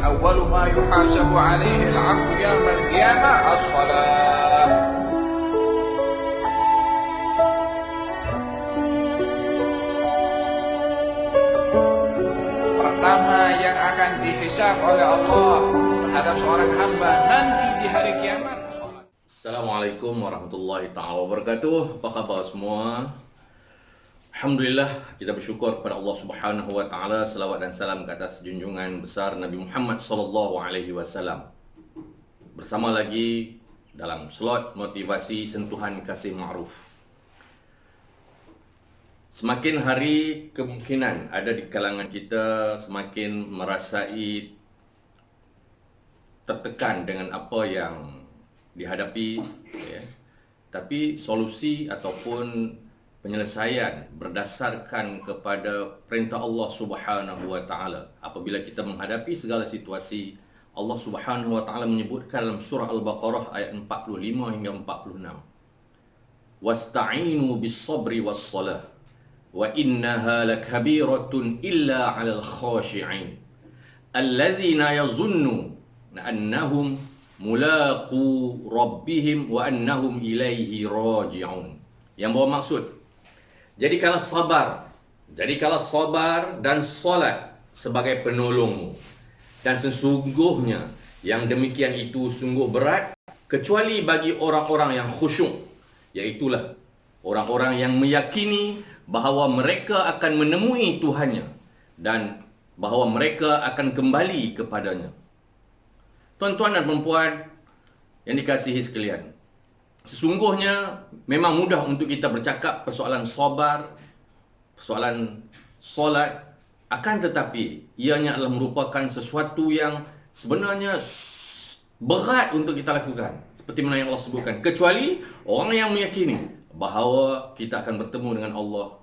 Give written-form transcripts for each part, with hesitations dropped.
awwalu ma yuhasabu alaihi al-'abdu yawmal qiyamah as-salah. Pertama yang akan dihisab oleh Allah terhadap seorang hamba nanti di hari kiamat. Assalamualaikum warahmatullahi ta'ala wabarakatuh. Apa khabar semua? Alhamdulillah, kita bersyukur kepada Allah Subhanahu wa taala. Selawat dan salam ke atas junjungan besar Nabi Muhammad sallallahu alaihi wasallam. Bersama lagi dalam slot motivasi sentuhan kasih ma'ruf. Semakin hari kemungkinan ada di kalangan kita semakin merasai tertekan dengan apa yang dihadapi, ya. Tapi solusi ataupun penyelesaian berdasarkan kepada perintah Allah Subhanahu wa taala. Apabila kita menghadapi segala situasi, Allah Subhanahu wa taala menyebutkan dalam surah Al-Baqarah ayat 45 hingga 46. Wasta'inu bis-sabri was-salah wa innaha lakabiratun illa 'alal khashi'in alladzina yazunnu annahum mulaqu rabbihim wa annahum ilaihi raji'un. Yang bermaksud, jadikanlah sabar dan solat sebagai penolongmu. Dan sesungguhnya yang demikian itu sungguh berat kecuali bagi orang-orang yang khusyuk, iaitulah orang-orang yang meyakini bahawa mereka akan menemui Tuhannya dan bahawa mereka akan kembali kepadanya. Tuan-tuan dan perempuan yang dikasihi sekalian, sesungguhnya memang mudah untuk kita bercakap persoalan sabar, persoalan solat, akan tetapi ianya adalah merupakan sesuatu yang sebenarnya berat untuk kita lakukan. Seperti mana yang Allah sebutkan, kecuali orang yang meyakini bahawa kita akan bertemu dengan Allah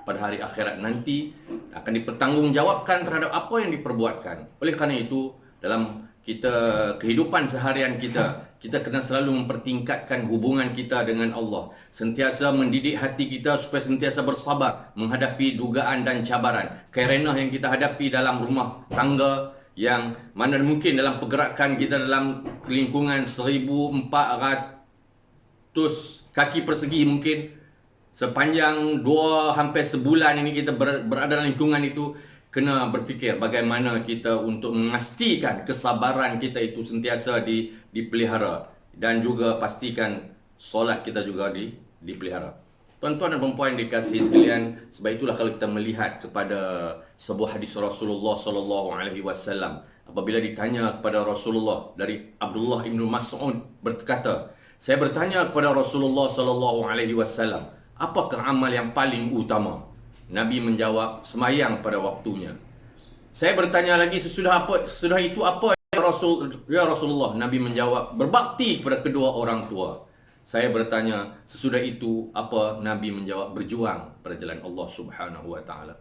pada hari akhirat nanti, akan dipertanggungjawabkan terhadap apa yang diperbuatkan. Oleh kerana itu, dalam kehidupan seharian kita kena selalu mempertingkatkan hubungan kita dengan Allah. Sentiasa mendidik hati kita supaya sentiasa bersabar menghadapi dugaan dan cabaran, kerenah yang kita hadapi dalam rumah tangga, yang mana mungkin dalam pergerakan kita dalam lingkungan 1,400 kaki persegi, mungkin sepanjang hampir sebulan ini kita berada dalam lingkungan itu. Kena berfikir bagaimana kita untuk memastikan kesabaran kita itu sentiasa dipelihara, dan juga pastikan solat kita juga dipelihara. Tuan-tuan dan perempuan yang dikasihi sekalian, sebab itulah kalau kita melihat kepada sebuah hadis Rasulullah sallallahu alaihi wasallam, apabila ditanya kepada Rasulullah dari Abdullah bin Mas'ud berkata, saya bertanya kepada Rasulullah sallallahu alaihi wasallam, apakah amal yang paling utama? Nabi menjawab, sembahyang pada waktunya. Saya bertanya lagi, sesudah itu apa ya Rasulullah? Nabi menjawab, berbakti kepada kedua orang tua. Saya bertanya, sesudah itu apa? Nabi menjawab, berjuang pada jalan Allah Subhanahu wa taala.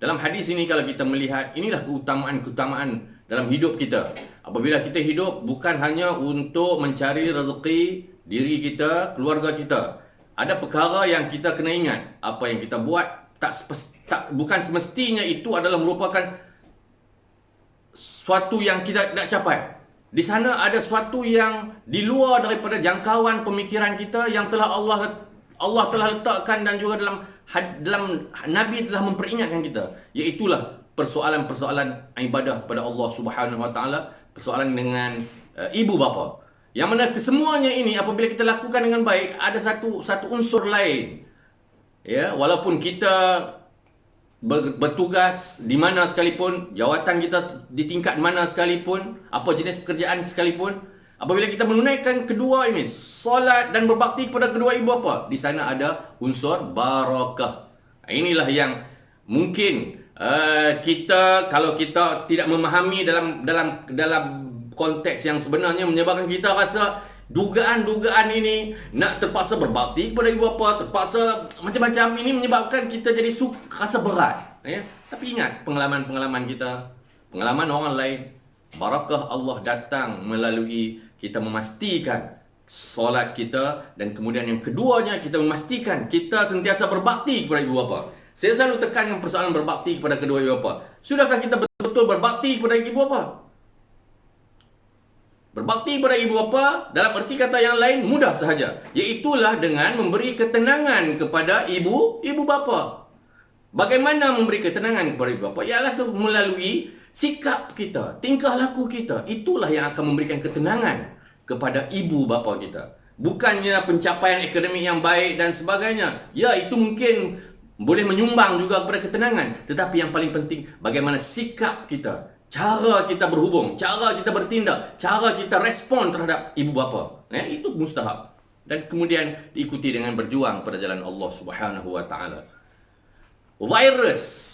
Dalam hadis ini kalau kita melihat, inilah keutamaan dalam hidup kita. Apabila kita hidup bukan hanya untuk mencari rezeki diri kita, keluarga kita. Ada perkara yang kita kena ingat, apa yang kita buat bukan semestinya itu adalah merupakan suatu yang kita nak capai. Di sana ada suatu yang di luar daripada jangkauan pemikiran kita, yang telah Allah telah letakkan, dan juga dalam Nabi telah memperingatkan kita, iaitulah persoalan-persoalan ibadah kepada Allah Subhanahu wa taala, persoalan dengan ibu bapa. Yang mana kesemuanya ini apabila kita lakukan dengan baik, ada satu unsur lain. Ya, walaupun kita bertugas di mana sekalipun, jawatan kita di tingkat mana sekalipun, apa jenis pekerjaan sekalipun, apabila kita menunaikan kedua ini, solat dan berbakti kepada kedua ibu bapa, di sana ada unsur barakah. Inilah yang mungkin kita, kalau kita tidak memahami dalam konteks yang sebenarnya, menyebabkan kita rasa dugaan-dugaan ini, nak terpaksa berbakti kepada ibu bapa, terpaksa macam-macam, ini menyebabkan kita jadi rasa berat, ya. Tapi ingat pengalaman-pengalaman kita, pengalaman orang lain, barakah Allah datang melalui kita memastikan solat kita, dan kemudian yang keduanya kita memastikan kita sentiasa berbakti kepada ibu bapa. Saya selalu tekankan persoalan berbakti kepada kedua ibu bapa. Sudahkah kita betul-betul berbakti kepada ibu bapa? Berbakti pada ibu bapa dalam erti kata yang lain mudah sahaja, iaitulah dengan memberi ketenangan kepada ibu bapa. Bagaimana memberi ketenangan kepada ibu bapa? Ialah melalui sikap kita, tingkah laku kita. Itulah yang akan memberikan ketenangan kepada ibu bapa kita. Bukannya pencapaian akademik yang baik dan sebagainya. Ya, itu mungkin boleh menyumbang juga kepada ketenangan. Tetapi yang paling penting, bagaimana sikap kita, cara kita berhubung, cara kita bertindak, cara kita respon terhadap ibu bapa. Itu mustahab. Dan kemudian diikuti dengan berjuang pada jalan Allah Subhanahu wa taala. Virus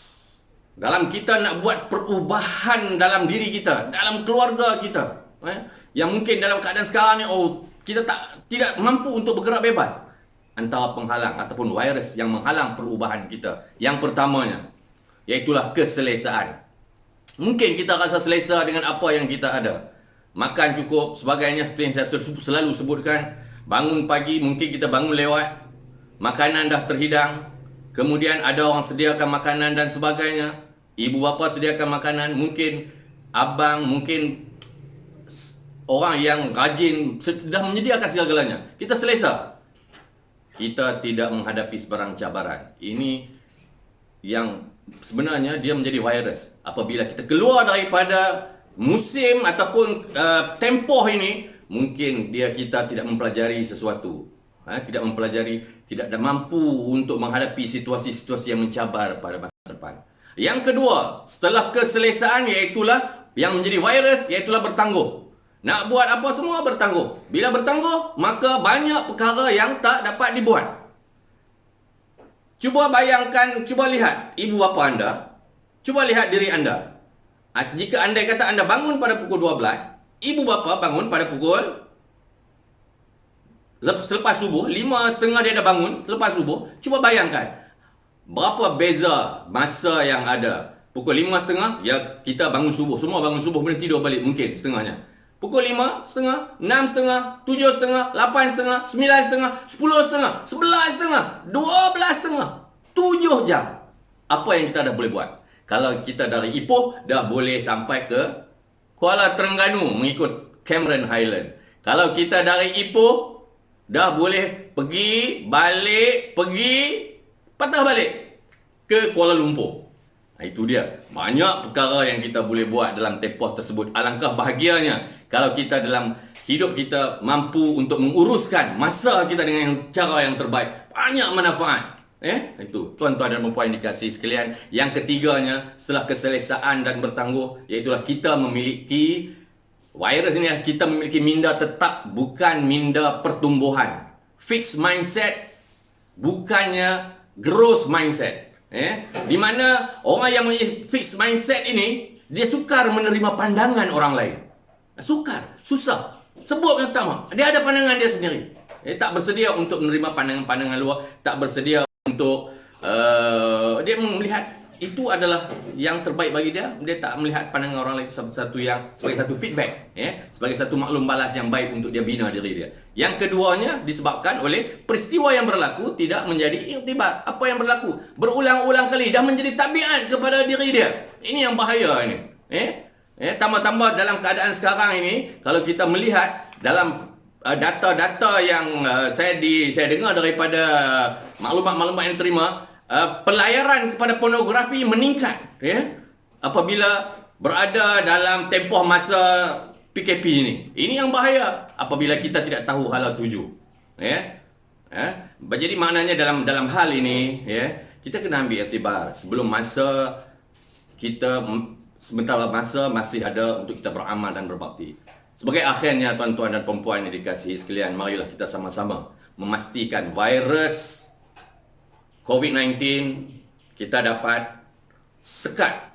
dalam kita nak buat perubahan dalam diri kita, dalam keluarga kita, yang mungkin dalam keadaan sekarang ni, kita tidak mampu untuk bergerak bebas. Antara penghalang ataupun virus yang menghalang perubahan kita, yang pertamanya iaitulah keselesaan. Mungkin kita rasa selesa dengan apa yang kita ada, makan cukup, sebagainya, seperti yang saya selalu sebutkan. Bangun pagi, mungkin kita bangun lewat, makanan dah terhidang, kemudian ada orang sediakan makanan dan sebagainya. Ibu bapa sediakan makanan, mungkin abang, mungkin orang yang rajin sudah menyediakan segala-galanya. Kita selesa. Kita tidak menghadapi sebarang cabaran. Ini yang sebenarnya dia menjadi virus. Apabila kita keluar daripada musim ataupun tempoh ini, mungkin kita tidak mempelajari sesuatu. Tidak mempelajari, tidak mampu untuk menghadapi situasi-situasi yang mencabar pada masa depan. Yang kedua, setelah keselesaan, iaitulah yang menjadi virus, iaitulah bertangguh. Nak buat apa semua bertangguh. Bila bertangguh, maka banyak perkara yang tak dapat dibuat. Cuba bayangkan, cuba lihat ibu bapa anda, cuba lihat diri anda. Jika anda kata anda bangun pada pukul 12, ibu bapa bangun pada pukul selepas subuh, 5.30 dia dah bangun selepas subuh. Cuba bayangkan berapa beza masa yang ada. Pukul 5.30 ya kita bangun subuh, semua bangun subuh, kemudian tidur balik mungkin setengahnya. Pukul 5.30, 6.30, 7.30, 8.30, 9.30, 10.30, 11.30, 12.30, 7 jam. Apa yang kita dah boleh buat? Kalau kita dari Ipoh dah boleh sampai ke Kuala Terengganu mengikut Cameron Highland. Kalau kita dari Ipoh dah boleh pergi, balik, patah balik ke Kuala Lumpur. Itu dia. Banyak perkara yang kita boleh buat dalam tempoh tersebut. Alangkah bahagianya kalau kita dalam hidup kita mampu untuk menguruskan masa kita dengan cara yang terbaik. Banyak manfaat. Itu tuan-tuan dan puan dikasihi sekalian. Yang ketiganya, setelah keselesaan dan bertangguh, iaitulah kita memiliki virus ini, kita memiliki minda tetap, bukan minda pertumbuhan. Fixed mindset, bukannya growth mindset. Di mana orang yang memiliki fixed mindset ini, dia sukar menerima pandangan orang lain. Sukar, susah. Sebut yang pertama, dia ada pandangan dia sendiri. Tak bersedia untuk menerima pandangan-pandangan luar, tak bersedia untuk dia melihat itu adalah yang terbaik bagi dia. Dia tak melihat pandangan orang lain sebagai satu feedback, sebagai satu maklum balas yang baik untuk dia bina diri dia. Yang keduanya disebabkan oleh peristiwa yang berlaku tidak menjadi iktibar. Apa yang berlaku berulang-ulang kali dah menjadi tabiat kepada diri dia. Ini yang bahaya ini. Tambah-tambah dalam keadaan sekarang ini, kalau kita melihat dalam data-data yang saya dengar daripada maklumat-maklumat yang terima, pelayaran kepada pornografi meningkat apabila berada dalam tempoh masa PKP ini. Ini yang bahaya apabila kita tidak tahu hala tuju. Jadi maknanya dalam hal ini, kita kena ambil iktibar sebelum masa kita, sebentar masa masih ada untuk kita beramal dan berbakti. Sebagai akhirnya, tuan-tuan dan puan-puan yang dikasihi sekalian, marilah kita sama-sama memastikan virus COVID-19 kita dapat sekat.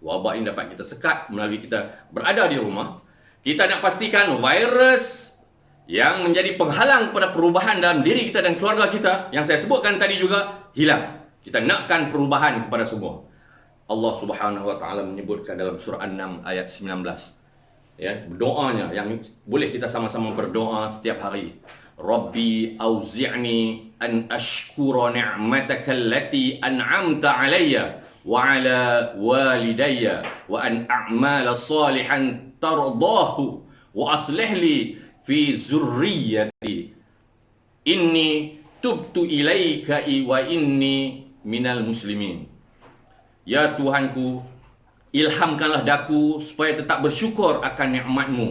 Wabak ini dapat kita sekat melalui kita berada di rumah. Kita nak pastikan virus yang menjadi penghalang kepada perubahan dalam diri kita dan keluarga kita, yang saya sebutkan tadi juga, hilang. Kita nakkan perubahan kepada semua. Allah Subhanahu wa taala menyebutkan dalam surah An-Naml ayat 19. Doanya yang boleh kita sama-sama berdoa setiap hari. Rabbi auzi'ni an ashkura ni'mataka allati an'amta 'alayya wa 'ala walidayya wa an a'mala salihan tardahu wa aslih li fi zurriyyati inni tubtu ilaika wa inni minal muslimin. Ya Tuhanku, ilhamkanlah daku supaya tetap bersyukur akan nikmat-Mu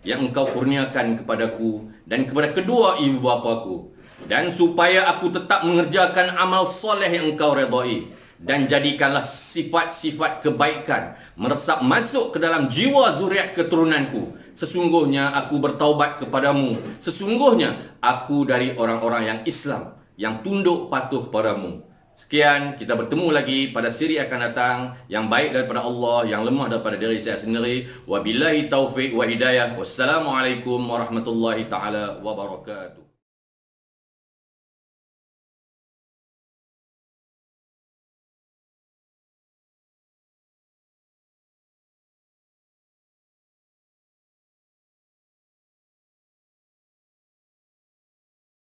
yang Engkau kurniakan kepadaku dan kepada kedua ibu bapaku, dan supaya aku tetap mengerjakan amal soleh yang Engkau redai, dan jadikanlah sifat-sifat kebaikan meresap masuk ke dalam jiwa zuriat keturunanku. Sesungguhnya aku bertaubat kepadamu. Sesungguhnya aku dari orang-orang yang Islam, yang tunduk patuh padamu. Sekian, kita bertemu lagi pada siri akan datang. Yang baik daripada Allah, yang lemah daripada diri saya sendiri. Wabillahi taufiq wa hidayah. Wassalamualaikum warahmatullahi ta'ala wabarakatuh.